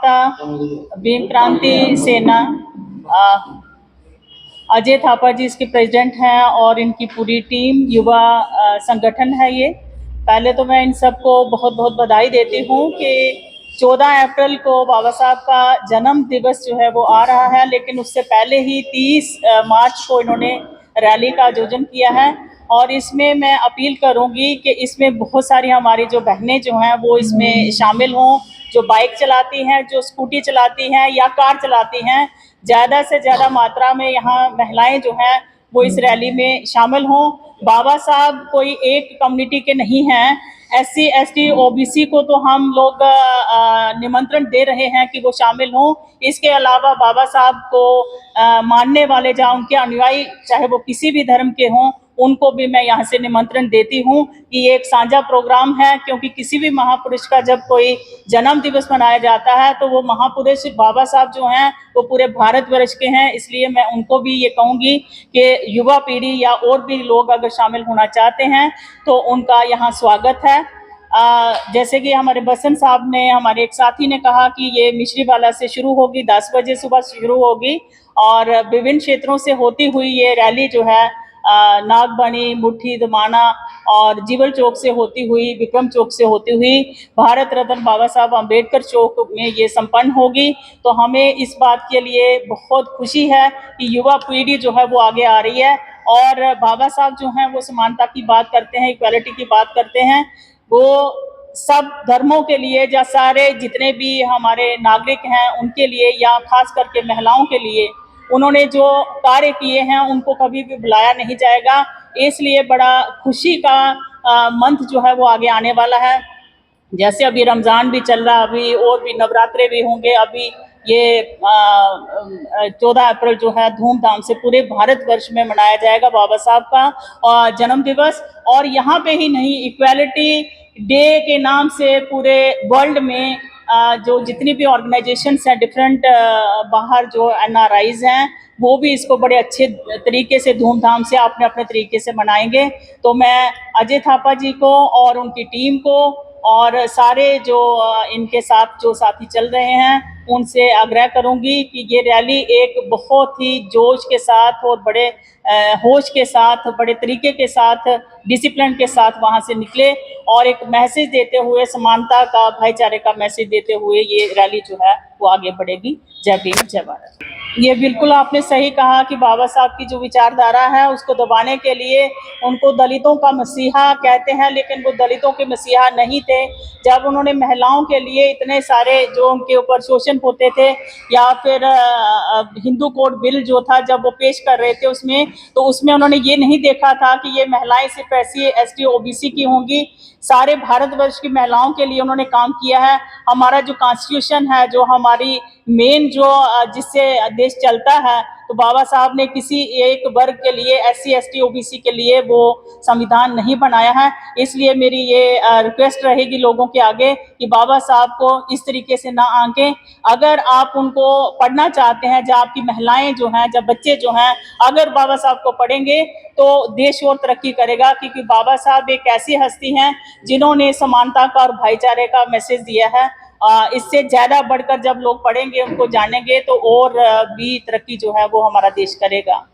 माता भीम क्रांति सेना अजय थापा जी इसके प्रेसिडेंट हैं और इनकी पूरी टीम युवा संगठन है ये। पहले तो मैं इन सबको बहुत बहुत बधाई देती हूँ कि 14 अप्रैल को बाबा साहब का जन्म दिवस जो है वो आ रहा है, लेकिन उससे पहले ही 30 मार्च को इन्होंने रैली का आयोजन किया है। और इसमें मैं अपील करूंगी कि इसमें बहुत सारी हमारी जो बहनें जो हैं वो इसमें शामिल हों, जो बाइक चलाती हैं, जो स्कूटी चलाती हैं या कार चलाती हैं। ज़्यादा से ज़्यादा मात्रा में यहाँ महिलाएं जो हैं वो इस रैली में शामिल हों। बाबा साहब कोई एक कम्युनिटी के नहीं हैं, SC ST OBC को तो हम लोग निमंत्रण दे रहे हैं कि वो शामिल हों। इसके अलावा बाबा साहब को मानने वाले या उनके अनुयायी चाहे वो किसी भी धर्म के हों, उनको भी मैं यहाँ से निमंत्रण देती हूँ कि ये एक साझा प्रोग्राम है, क्योंकि किसी भी महापुरुष का जब कोई जन्म दिवस मनाया जाता है तो वो महापुरुष बाबा साहब जो हैं वो पूरे भारतवर्ष के हैं। इसलिए मैं उनको भी ये कहूँगी कि युवा पीढ़ी या और भी लोग अगर शामिल होना चाहते हैं तो उनका यहाँ स्वागत है। जैसे कि हमारे बसंत साहब ने, हमारे एक साथी ने कहा कि ये मिश्रीवाला से शुरू होगी, 10 बजे सुबह शुरू होगी और विभिन्न क्षेत्रों से होती हुई ये रैली जो है नागबनी, मुट्ठी, दमाना और जीवल चौक से होती हुई, विक्रम चौक से होती हुई भारत रत्न बाबा साहब अम्बेडकर चौक में ये संपन्न होगी। तो हमें इस बात के लिए बहुत खुशी है कि युवा पीढ़ी जो है वो आगे आ रही है और बाबा साहब जो हैं वो समानता की बात करते हैं, इक्वालिटी की बात करते हैं। वो सब धर्मों के लिए या सारे जितने भी हमारे नागरिक हैं उनके लिए या खास करके महिलाओं के लिए उन्होंने जो कार्य किए हैं उनको कभी भी भुलाया नहीं जाएगा। इसलिए बड़ा खुशी का मंथ जो है वो आगे आने वाला है। जैसे अभी रमज़ान भी चल रहा, अभी और भी नवरात्रे भी होंगे। अभी ये 14 अप्रैल जो है धूमधाम से पूरे भारतवर्ष में मनाया जाएगा बाबा साहब का जन्म दिवस। और यहाँ पे ही नहीं, इक्वालिटी डे के नाम से पूरे वर्ल्ड में जो जितनी भी ऑर्गेनाइजेशंस हैं डिफरेंट, बाहर जो NRIs हैं वो भी इसको बड़े अच्छे तरीके से धूमधाम से अपने अपने तरीके से मनाएंगे। तो मैं अजय थापा जी को और उनकी टीम को और सारे जो इनके साथ जो साथी चल रहे हैं उनसे आग्रह करूंगी कि ये रैली एक बहुत ही जोश के साथ और बड़े होश के साथ, बड़े तरीके के साथ, डिसिप्लिन के साथ वहाँ से निकले और एक मैसेज देते हुए, समानता का, भाईचारे का मैसेज देते हुए ये रैली जो है वो आगे बढ़ेगी। जय भीम, जय भारत। ये बिल्कुल आपने सही कहा कि बाबा साहब की जो विचारधारा है उसको दबाने के लिए उनको दलितों का मसीहा कहते हैं, लेकिन वो दलितों के मसीहा नहीं थे। जब उन्होंने महिलाओं के लिए इतने सारे जो उनके ऊपर शोषण होते थे या फिर हिंदू कोड बिल जो था जब वो पेश कर रहे थे उसमें उन्होंने ये नहीं देखा था कि ये महिलाएं सिर्फ SC ST OBC की होंगी। सारे भारतवर्ष की महिलाओं के लिए उन्होंने काम किया है। हमारा जो कॉन्स्टिट्यूशन है, जो हमारी मेन जो जिससे देश चलता है, तो बाबा साहब ने किसी एक वर्ग के लिए, SC ST OBC के लिए वो संविधान नहीं बनाया है। इसलिए मेरी ये रिक्वेस्ट रहेगी लोगों के आगे कि बाबा साहब को इस तरीके से ना आंकें। अगर आप उनको पढ़ना चाहते हैं, जब आपकी महिलाएं जो हैं, जब बच्चे जो हैं अगर बाबा साहब को पढ़ेंगे तो देश और तरक्की करेगा, क्योंकि बाबा साहब एक ऐसी हस्ती हैं जिन्होंने समानता का और भाईचारे का मैसेज दिया है। इससे ज़्यादा बढ़कर जब लोग पढ़ेंगे, उनको जानेंगे तो और भी तरक्की जो है वो हमारा देश करेगा।